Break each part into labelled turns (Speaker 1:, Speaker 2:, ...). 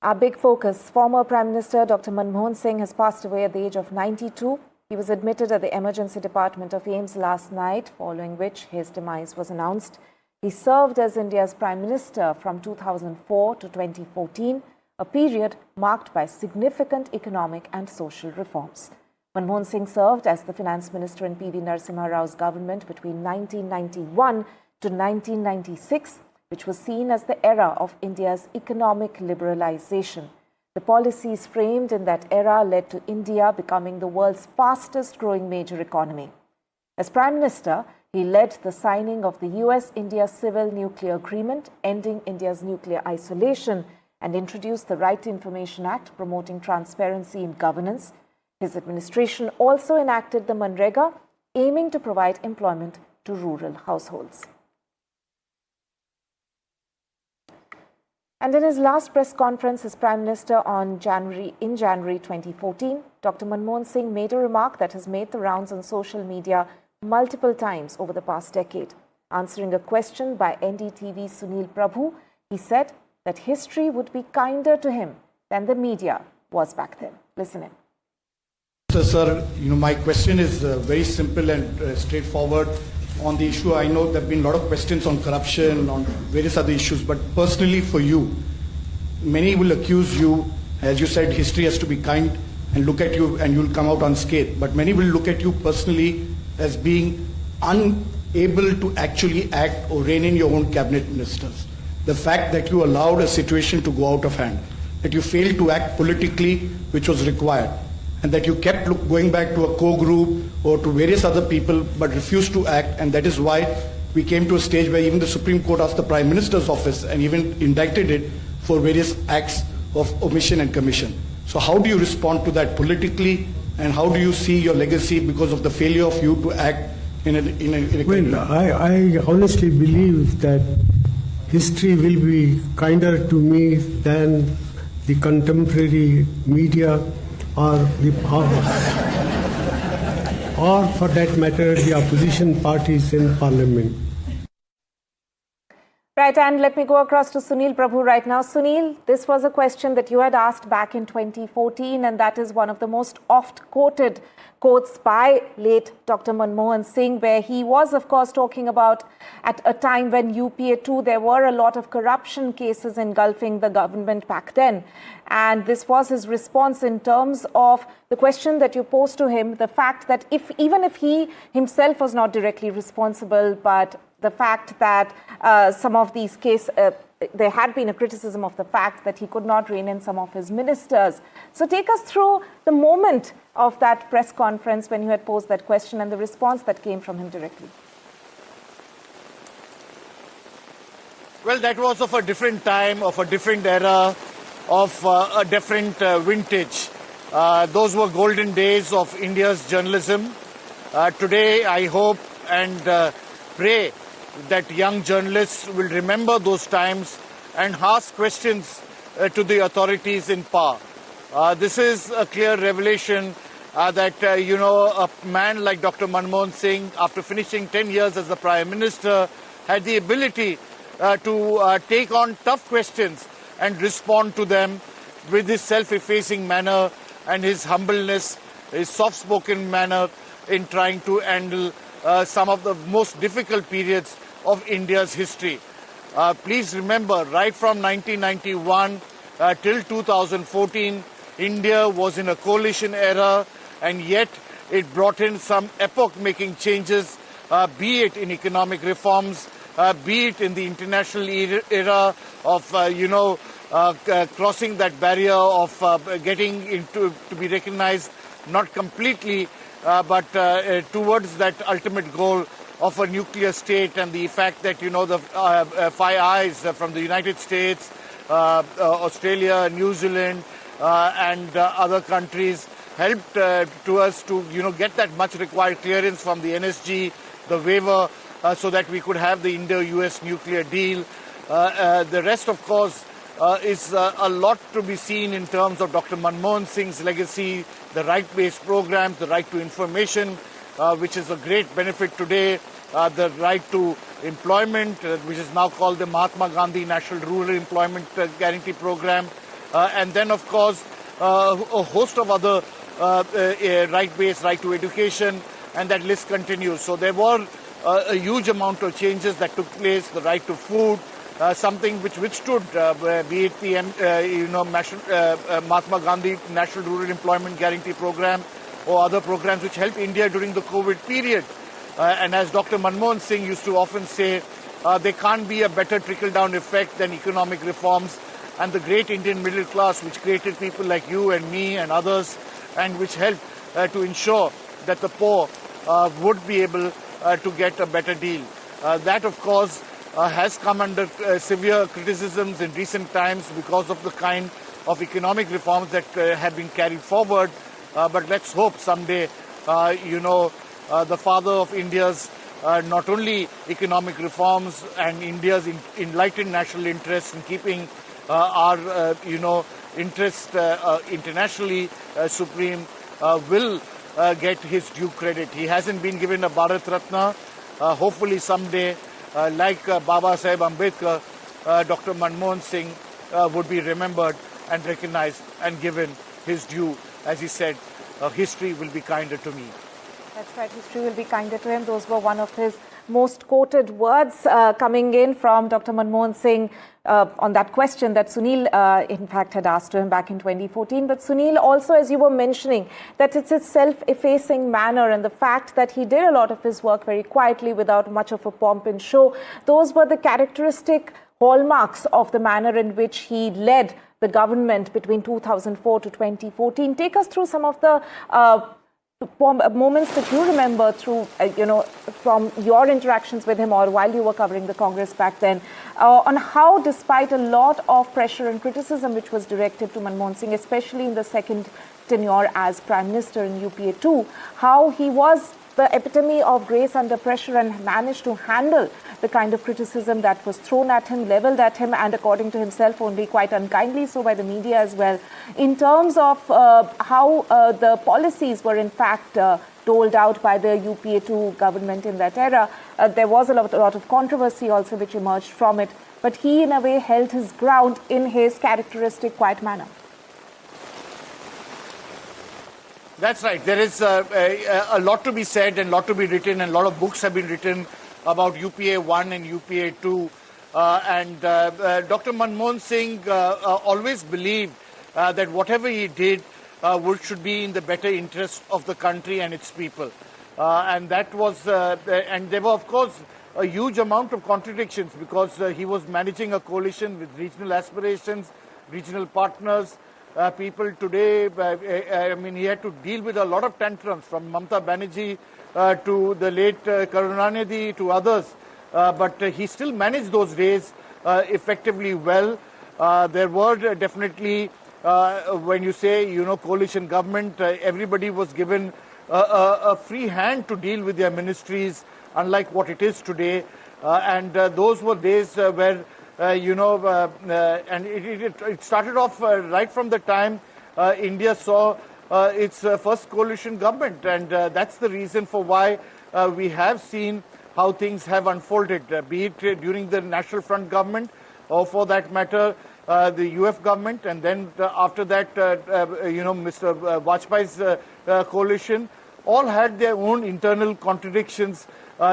Speaker 1: Our big focus, former Prime Minister Dr. Manmohan Singh has passed away at the age of 92. He was admitted at the emergency department of AIIMS last night, following which his demise was announced. He served as India's Prime Minister from 2004 to 2014, a period marked by significant economic and social reforms. Manmohan Singh served as the Finance Minister in PV Narasimha Rao's government between 1991 to 1996, which was seen as the era of India's economic liberalization. The policies framed in that era led to India becoming the world's fastest-growing major economy. As Prime Minister, he led the signing of the US-India Civil Nuclear Agreement, ending India's nuclear isolation, and introduced the Right to Information Act, promoting transparency in governance. His administration also enacted the Manrega, aiming to provide employment to rural households. And in his last press conference as Prime Minister in January 2014, Dr. Manmohan Singh made a remark that has made the rounds on social media multiple times over the past decade. Answering a question by NDTV's Sunil Prabhu, he said that history would be kinder to him than the media was back then. Listen in.
Speaker 2: Sir, my question is very simple and straightforward. On the issue, I know there have been a lot of questions on corruption, on various other issues, but personally for you, many will accuse you, as you said, history has to be kind and look at you and you'll come out unscathed. But many will look at you personally as being unable to actually act or rein in your own cabinet ministers. The fact that you allowed a situation to go out of hand, that you failed to act politically, which was required, and that you kept going back to a co-group or to various other people but refused to act, and that is why we came to a stage where even the Supreme Court asked the Prime Minister's office and even indicted it for various acts of omission and commission. So how do you respond to that politically, and how do you see your legacy because of the failure of you to act in a
Speaker 3: Well, I honestly believe that history will be kinder to me than the contemporary media or the or for that matter the opposition parties in parliament.
Speaker 1: Right, and let me go across to Sunil Prabhu right now. Sunil, this was a question that you had asked back in 2014, and that is one of the most oft-quoted quotes by late Dr. Manmohan Singh, where he was, of course, talking about at a time when UPA 2, there were a lot of corruption cases engulfing the government back then. And this was his response in terms of the question that you posed to him, the fact that even if he himself was not directly responsible, but the fact that some of these cases, there had been a criticism of the fact that he could not rein in some of his ministers. So take us through the moment of that press conference when you had posed that question and the response that came from him directly.
Speaker 4: Well, that was of a different time, of a different era, of a different vintage. Those were golden days of India's journalism. Today, I hope and pray that young journalists will remember those times and ask questions to the authorities in power. This is a clear revelation that, a man like Dr. Manmohan Singh, after finishing 10 years as the Prime Minister, had the ability to take on tough questions and respond to them with his self-effacing manner and his humbleness, his soft-spoken manner in trying to handle some of the most difficult periods of India's history. Please remember, right from 1991 till 2014, India was in a coalition era, and yet it brought in some epoch-making changes, be it in economic reforms, be it in the international era of, crossing that barrier of getting into to be recognized, not completely, but towards that ultimate goal of a nuclear state, and the fact that, the Five Eyes from the United States, Australia, New Zealand, and other countries helped to us to, get that much required clearance from the NSG, the waiver, so that we could have the Indo-US nuclear deal. The rest, of course, is a lot to be seen in terms of Dr. Manmohan Singh's legacy, the right-based programs, the right to information, which is a great benefit today, the right to employment, which is now called the Mahatma Gandhi National Rural Employment Guarantee Program, and then, of course, a host of other right-based, right to education, and that list continues. So there were a huge amount of changes that took place, the right to food, something which withstood, be it the Mahatma Gandhi National Rural Employment Guarantee Program or other programs which helped India during the COVID period. And as Dr. Manmohan Singh used to often say, there can't be a better trickle-down effect than economic reforms, and the great Indian middle class which created people like you and me and others, and which helped to ensure that the poor would be able to get a better deal. That, of course, has come under severe criticisms in recent times because of the kind of economic reforms that have been carried forward. But let's hope someday, the father of India's not only economic reforms and India's enlightened national interests in keeping our, interest internationally supreme, will get his due credit. He hasn't been given a Bharat Ratna. Hopefully someday, like Baba Saheb Ambedkar, Dr. Manmohan Singh would be remembered and recognized and given his due. As he said, history will be kinder to me.
Speaker 1: That's right, history will be kinder to him. Those were one of his most quoted words coming in from Dr. Manmohan Singh on that question that Sunil, in fact, had asked to him back in 2014. But Sunil, also, as you were mentioning, that it's a self-effacing manner, and the fact that he did a lot of his work very quietly without much of a pomp and show, those were the characteristic hallmarks of the manner in which he led the government between 2004 to 2014. Take us through some of the moments that you remember through, from your interactions with him or while you were covering the Congress back then, on how, despite a lot of pressure and criticism which was directed to Manmohan Singh, especially in the second tenure as Prime Minister in UPA 2, how he was the epitome of grace under pressure and managed to handle the kind of criticism that was thrown at him, leveled at him, and according to himself, only quite unkindly so by the media as well, in terms of how the policies were in fact doled out by the UPA 2 government in that era. There was a lot of controversy also which emerged from it, but he in a way held his ground in his characteristic quiet manner.
Speaker 4: That's right. There is a lot to be said and a lot to be written, and a lot of books have been written about UPA 1 and UPA 2. Dr. Manmohan Singh always believed that whatever he did should be in the better interest of the country and its people. And that was, and there were, of course, a huge amount of contradictions because he was managing a coalition with regional aspirations, regional partners. People today, he had to deal with a lot of tantrums from Mamata Banerjee to the late Karunanidhi to others. But he still managed those days effectively well. There were definitely, when you say, coalition government, everybody was given a free hand to deal with their ministries, unlike what it is today. And those were days where and it started off right from the time India saw its first coalition government, and that's the reason for why we have seen how things have unfolded, be it during the National Front government or, for that matter, the UF government, and then after that, Mr. Vajpayee's coalition, all had their own internal contradictions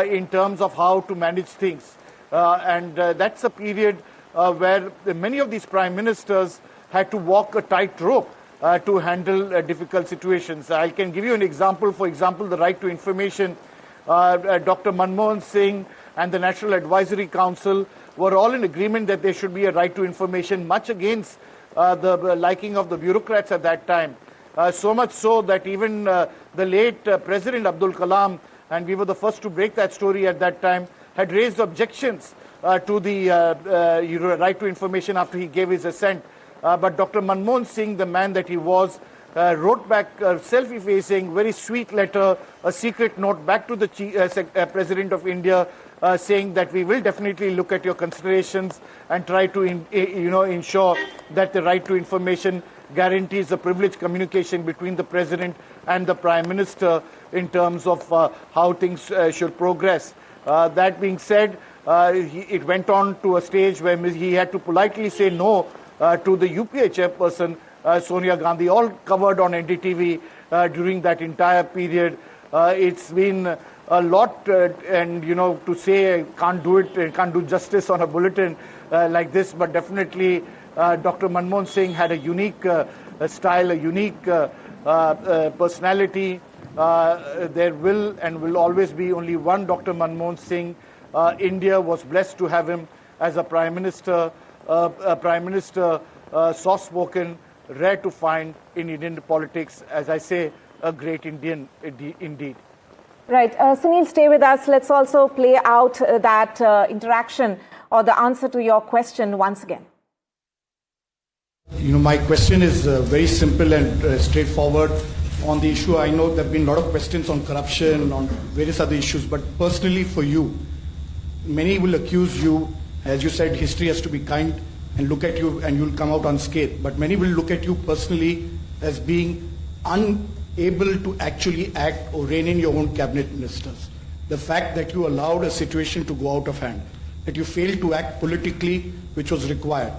Speaker 4: in terms of how to manage things. And that's a period where many of these prime ministers had to walk a tightrope to handle difficult situations. I can give you an example. For example, the right to information. Dr. Manmohan Singh and the National Advisory Council were all in agreement that there should be a right to information, much against the liking of the bureaucrats at that time. So much so that even the late President Abdul Kalam, and we were the first to break that story at that time, had raised objections to the right to information after he gave his assent. But Dr. Manmohan Singh, the man that he was, wrote back a self-effacing, very sweet letter, a secret note back to the President of India, saying that we will definitely look at your considerations and try to ensure that the right to information guarantees the privileged communication between the President and the Prime Minister in terms of how things should progress. That being said, it went on to a stage where he had to politely say no to the UPA chairperson, Sonia Gandhi, all covered on NDTV during that entire period. It's been a lot, and to say can't do justice on a bulletin like this, but definitely Dr. Manmohan Singh had a unique style, a unique personality. There will and will always be only one Dr. Manmohan Singh. India was blessed to have him as a Prime Minister, soft-spoken, rare to find in Indian politics, as I say, a great Indian indeed.
Speaker 1: Right. Sunil, stay with us. Let's also play out that interaction or the answer to your question once again.
Speaker 2: My question is very simple and straightforward on the issue. I know there have been a lot of questions on corruption, on various other issues, but personally for you, many will accuse you, as you said, history has to be kind and look at you and you'll come out unscathed. But many will look at you personally as being unable to actually act or rein in your own cabinet ministers. The fact that you allowed a situation to go out of hand, that you failed to act politically, which was required,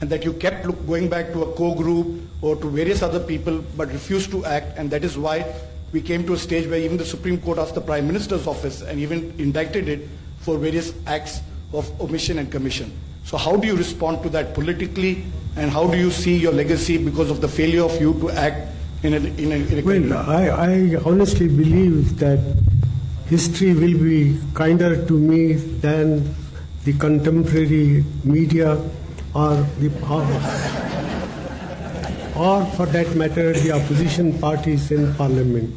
Speaker 2: and that you kept going back to a co-group or to various other people but refused to act, and that is why we came to a stage where even the Supreme Court asked the Prime Minister's office and even indicted it for various acts of omission and commission. So how do you respond to that politically, and how do you see your legacy because of the failure of you to act in a
Speaker 3: Well, I honestly believe that history will be kinder to me than the contemporary media or for that matter, the opposition parties in parliament.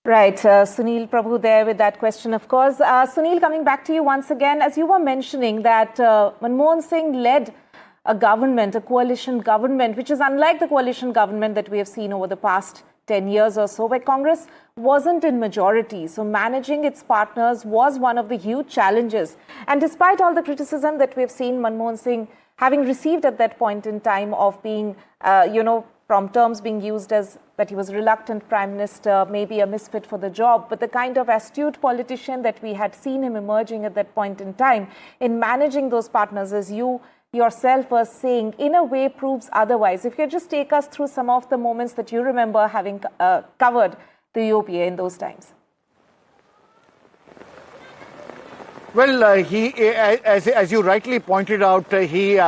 Speaker 1: Right, Sunil Prabhu there with that question, of course. Sunil, coming back to you once again, as you were mentioning that Manmohan Singh led a government, a coalition government, which is unlike the coalition government that we have seen over the past 10 years or so, where Congress wasn't in majority. So managing its partners was one of the huge challenges. And despite all the criticism that we have seen Manmohan Singh having received at that point in time of being, from terms being used as that he was reluctant prime minister, maybe a misfit for the job, but the kind of astute politician that we had seen him emerging at that point in time in managing those partners, as you yourself were saying, in a way proves otherwise. If you just take us through some of the moments that you remember having covered the UPA in those times.
Speaker 4: Well, as you rightly pointed out, he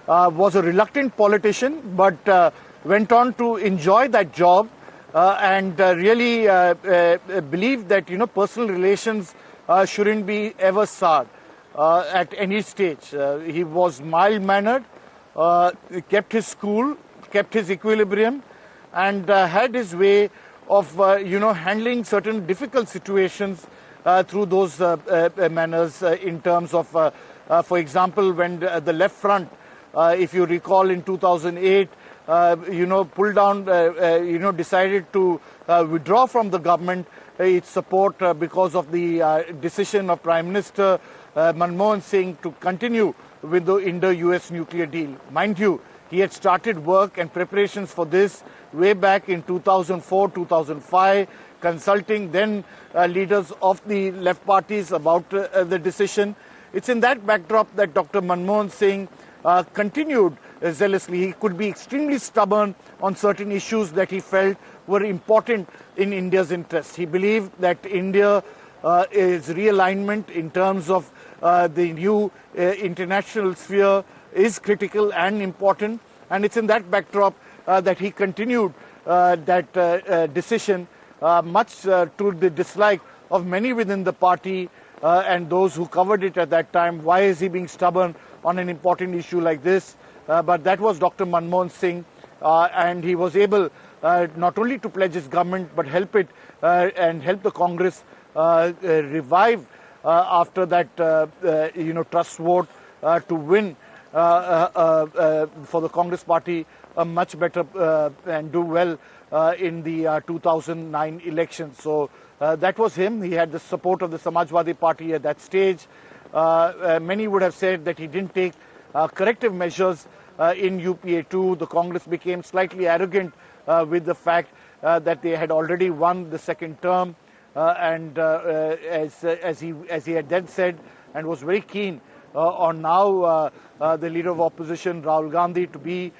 Speaker 4: was a reluctant politician, but went on to enjoy that job and really believed that personal relations shouldn't be ever soured at any stage. He was mild-mannered, kept his cool, kept his equilibrium, and had his way of handling certain difficult situations through those manners in terms of, for example, when the left front, if you recall in 2008, pulled down, decided to withdraw from the government its support because of the decision of Prime Minister Manmohan Singh to continue with the Indo-US nuclear deal. Mind you, he had started work and preparations for this way back in 2004, 2005, consulting then leaders of the left parties about the decision. It's in that backdrop that Dr. Manmohan Singh continued zealously. He could be extremely stubborn on certain issues that he felt were important in India's interest. He believed that India is realignment in terms of the new international sphere is critical and important, and it's in that backdrop that he continued that decision, much to the dislike of many within the party and those who covered it at that time. Why is he being stubborn on an important issue like this? But that was Dr. Manmohan Singh, and he was able not only to pledge his government but help it and help the Congress revive after that trust vote to win for the Congress party a much better and do well in the 2009 elections. So that was him. He had the support of the Samajwadi Party at that stage. Many would have said that he didn't take corrective measures in UPA 2. The Congress became slightly arrogant with the fact that they had already won the second term, and as he had then said and was very keen on now the leader of opposition, Rahul Gandhi, to be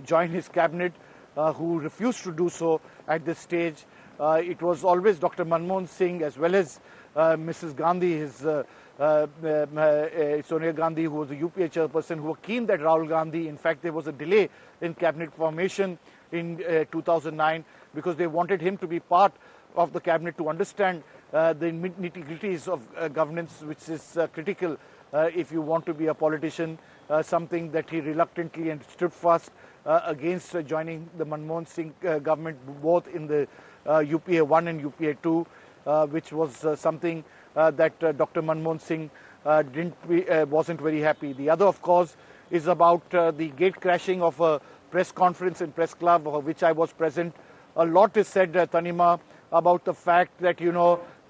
Speaker 4: join his cabinet, who refused to do so at this stage. It was always Dr. Manmohan Singh as well as Mrs. Gandhi, his Sonia Gandhi, who was the UPA chairperson, who were keen that Rahul Gandhi, in fact, there was a delay in cabinet formation in 2009 because they wanted him to be part of the cabinet to understand the nitty-gritties of governance, which is critical if you want to be a politician, something that he reluctantly and stood fast against joining the Manmohan Singh government, both in the UPA 1 and UPA 2, which was something that Dr. Manmohan Singh wasn't very happy. The other, of course, is about the gate crashing of a press conference in Press Club, of which I was present. A lot is said, Tanima, about the fact that,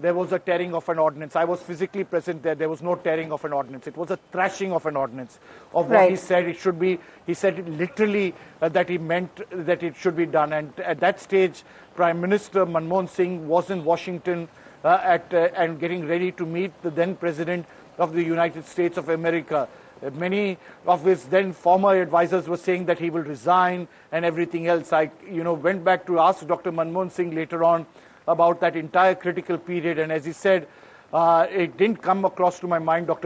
Speaker 4: there was a tearing of an ordinance. I was physically present there. There was no tearing of an ordinance. It was a thrashing of an ordinance. Of what he said, it should be, he said it literally that he meant that it should be done. And at that stage, Prime Minister Manmohan Singh was in Washington and getting ready to meet the then President of the United States of America. Many of his then former advisors were saying that he will resign and everything else. I, went back to ask Dr. Manmohan Singh later on about that entire critical period, and as he said, it didn't come across to my mind. No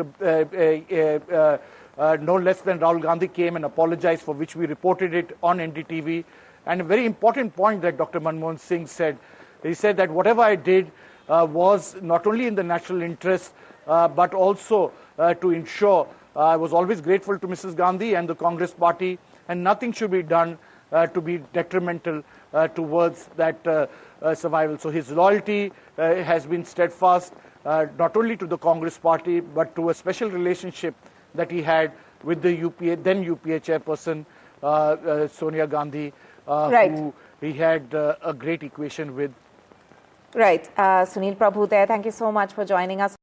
Speaker 4: less than Rahul Gandhi came and apologized, for which we reported it on NDTV. And a very important point that Dr. Manmohan Singh said, he said that whatever I did was not only in the national interest, but also to ensure I was always grateful to Mrs. Gandhi and the Congress party, and nothing should be done to be detrimental towards that survival. So his loyalty has been steadfast, not only to the Congress party, but to a special relationship that he had with the then UPA chairperson, Sonia Gandhi, who he had a great equation with.
Speaker 1: Right. Sunil Prabhu there, thank you so much for joining us.